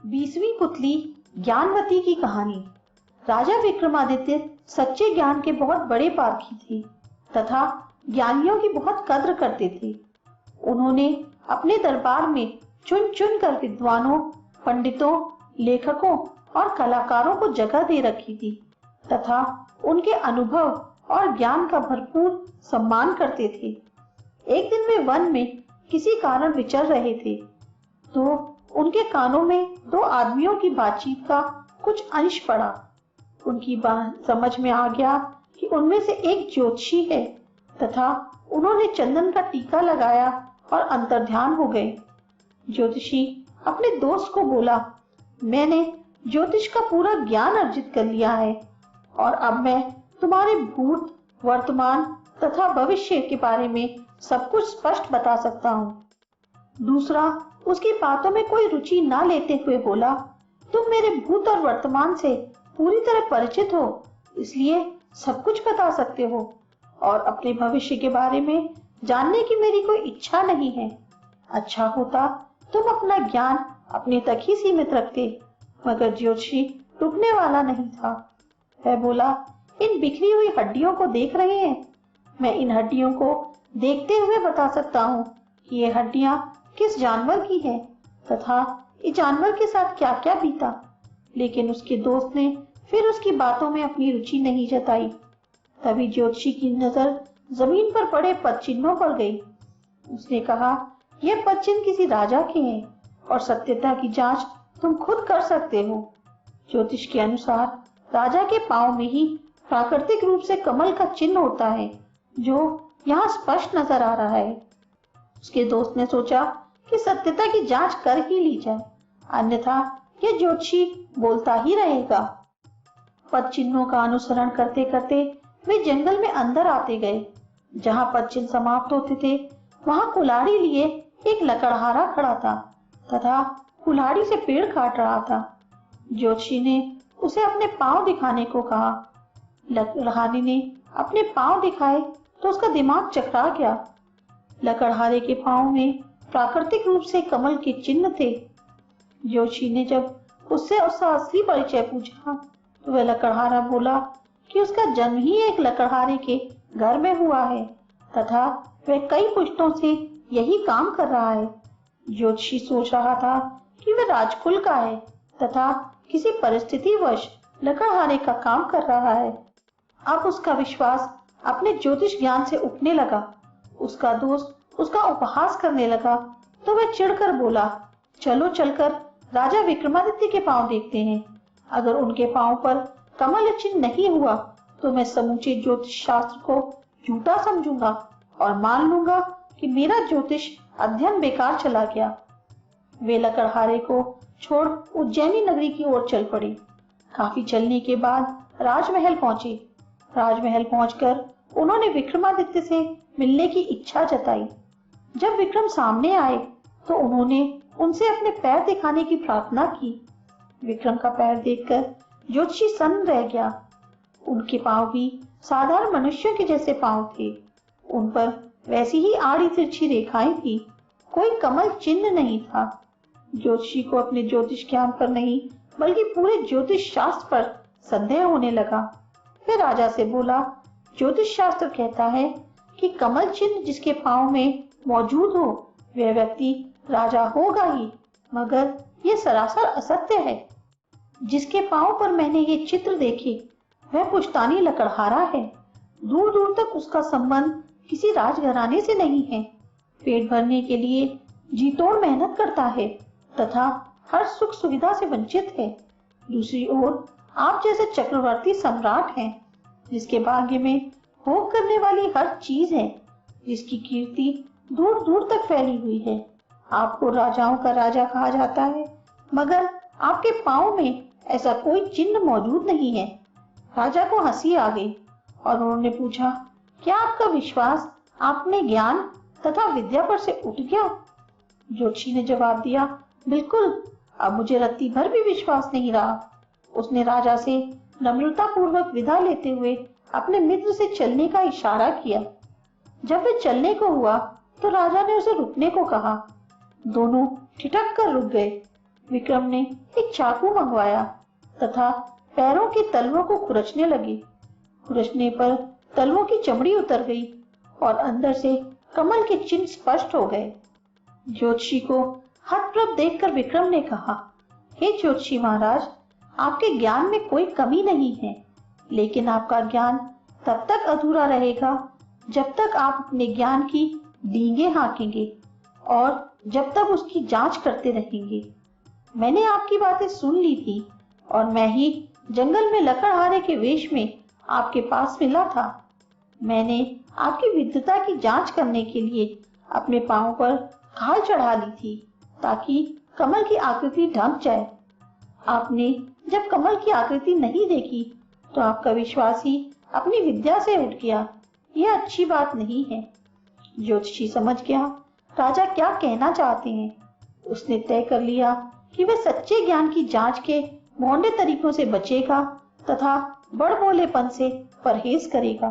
20वीं पुतली ज्ञानवती की कहानी। राजा विक्रमादित्य सच्चे ज्ञान के बहुत बड़े पारखी थे तथा ज्ञानियों की बहुत कद्र करते थे। उन्होंने अपने दरबार में चुन चुन कर विद्वानों, पंडितों, लेखकों और कलाकारों को जगह दे रखी थी तथा उनके अनुभव और ज्ञान का भरपूर सम्मान करते थे। एक दिन वे वन में किसी कारण विचर रहे थे तो उनके कानों में दो आदमियों की बातचीत का कुछ अंश पड़ा। उनकी बात समझ में आ गया कि उनमें से एक ज्योतिषी है तथा उन्होंने चंदन का टीका लगाया और अंतर्ध्यान हो गए। ज्योतिषी अपने दोस्त को बोला, मैंने ज्योतिष का पूरा ज्ञान अर्जित कर लिया है और अब मैं तुम्हारे भूत, वर्तमान तथा भविष्य के बारे में सब कुछ स्पष्ट बता सकता हूँ। दूसरा उसकी बातों में कोई रुचि ना लेते हुए बोला, तुम मेरे भूत और वर्तमान से पूरी तरह परिचित हो, इसलिए सब कुछ बता सकते हो और अपने भविष्य के बारे में जानने की मेरी कोई इच्छा नहीं है। अच्छा होता तुम अपना ज्ञान अपने तक ही सीमित रखते। मगर ज्योतिषी रुकने वाला नहीं था। वह बोला, इन बिखरी हुई हड्डियों को देख रहे हैं? मैं इन हड्डियों को देखते हुए बता सकता हूँ कि ये हड्डियां किस जानवर की है तथा इस जानवर के साथ क्या क्या बीता। लेकिन उसके दोस्त ने फिर उसकी बातों में अपनी रुचि नहीं जताई। तभी ज्योतिषी की नजर जमीन पर पड़े पदचिन्हों पर गई। उसने कहा, यह पदचिन्ह किसी राजा के हैं और सत्यता की जांच तुम खुद कर सकते हो। ज्योतिष के अनुसार राजा के पांव में ही प्राकृतिक रूप से कमल का चिन्ह होता है जो यहाँ स्पष्ट नजर आ रहा है। उसके दोस्त ने सोचा कि सत्यता की जांच कर ही ली जाए, अन्यथा यह ज्योतिषी बोलता ही रहेगा। पद चिन्हों का अनुसरण करते करते वे जंगल में अंदर आते गए। जहाँ पद चिन्ह समाप्त होते थे वहाँ कुल्हाड़ी लिए एक लकड़हारा खड़ा था तथा कुल्हाड़ी से पेड़ काट रहा था। ज्योतिषी ने उसे अपने पांव दिखाने को कहा। लकड़हारे ने अपने पांव दिखाए तो उसका दिमाग चकरा गया। लकड़हारे के पांव में प्राकृतिक रूप से कमल के चिन्ह थे। ज्योतिषी ने जब उससे उसका असली परिचय पूछा तो वह लकड़हारा बोला कि उसका जन्म ही एक लकड़हारे के घर में हुआ है तथा वह कई पुश्तों से यही काम कर रहा है। ज्योतिषी सोच रहा था कि वह राजकुल का है तथा किसी परिस्थितिवश लकड़हारे का काम कर रहा है। अब उसका विश्वास अपने ज्योतिष ज्ञान से उठने लगा। उसका दोस्त उसका उपहास करने लगा तो वह चिढ़कर बोला, चलो चलकर राजा विक्रमादित्य के पांव देखते हैं। अगर उनके पांव पर कमल चिन्ह नहीं हुआ तो मैं समूचे ज्योतिष शास्त्र को झूठा समझूंगा और मान लूंगा कि मेरा ज्योतिष अध्ययन बेकार चला गया। वे लकड़हारे को छोड़ उज्जैनी नगरी की ओर चल पड़े। काफी चलने के बाद राजमहल पहुंचे। राजमहल पहुंचकर उन्होंने विक्रमादित्य से मिलने की इच्छा जताई। जब विक्रम सामने आए तो उन्होंने उनसे अपने पैर दिखाने की प्रार्थना की। विक्रम का पैर देखकर ज्योतिषी सन्न रह गया। उनके पांव भी साधारण मनुष्यों के जैसे पांव थे। उन पर वैसी ही आड़ी तिरछी रेखाएं थी। कोई कमल चिन्ह नहीं था। ज्योतिषी को अपने ज्योतिष ज्ञान पर नहीं बल्कि पूरे ज्योतिष शास्त्र पर संदेह होने लगा। फिर राजा से बोला, ज्योतिष शास्त्र कहता है कि कमल चिन्ह जिसके पांव में मौजूद हो वह व्यक्ति राजा होगा ही, मगर यह सरासर असत्य है। जिसके पांव पर मैंने ये चित्र देखे वह पुश्तैनी लकड़हारा है। दूर दूर तक उसका संबंध किसी राजघराने से नहीं है। पेट भरने के लिए जी तोड़ मेहनत करता है तथा हर सुख सुविधा से वंचित है। दूसरी ओर आप जैसे चक्रवर्ती सम्राट हैं जिसके भाग्य में भोग करने वाली हर चीज है, जिसकी कीर्ति दूर दूर तक फैली हुई है। आपको राजाओं का राजा कहा जाता है मगर आपके पांव में ऐसा कोई चिन्ह मौजूद नहीं है। राजा को हंसी आ गई और उन्होंने पूछा, क्या आपका विश्वास आपने ज्ञान तथा विद्या पर से उठ गया? ज्योतिषी ने जवाब दिया, बिल्कुल, अब मुझे रत्ती भर भी विश्वास नहीं रहा। उसने राजा से नम्रता पूर्वक विदा लेते हुए अपने मित्र से चलने का इशारा किया। जब वे चलने को हुआ तो राजा ने उसे रुकने को कहा। दोनों ठिठक कर रुक गए। विक्रम ने एक चाकू मंगवाया तथा पैरों के तलवों को खुरचने लगे। खुरचने पर तलवों की चमड़ी उतर गई और अंदर से कमल के चिन्ह स्पष्ट हो गए। ज्योतिषी को हतप्रभ देखकर विक्रम ने कहा, हे ज्योतिषी महाराज, आपके ज्ञान में कोई कमी नहीं है, लेकिन आपका ज्ञान तब तक अधूरा रहेगा जब तक आप अपने ज्ञान की डींगे हाँकेंगे और जब तक उसकी जांच करते रहेंगे। मैंने आपकी बातें सुन ली थी और मैं ही जंगल में लकड़हारे के वेश में आपके पास मिला था। मैंने आपकी विद्वता की जांच करने के लिए अपने पांव पर खाल चढ़ा ली थी ताकि कमल की आकृति ढक जाए। आपने जब कमल की आकृति नहीं देखी तो आपका विश्वास ही अपनी विद्या से उठ गया। यह अच्छी बात नहीं है। ज्योतिषी समझ गया राजा क्या कहना चाहते हैं। उसने तय कर लिया कि वह सच्चे ज्ञान की जांच के भोंडे तरीकों से बचेगा तथा बड़बोलेपन से परहेज करेगा।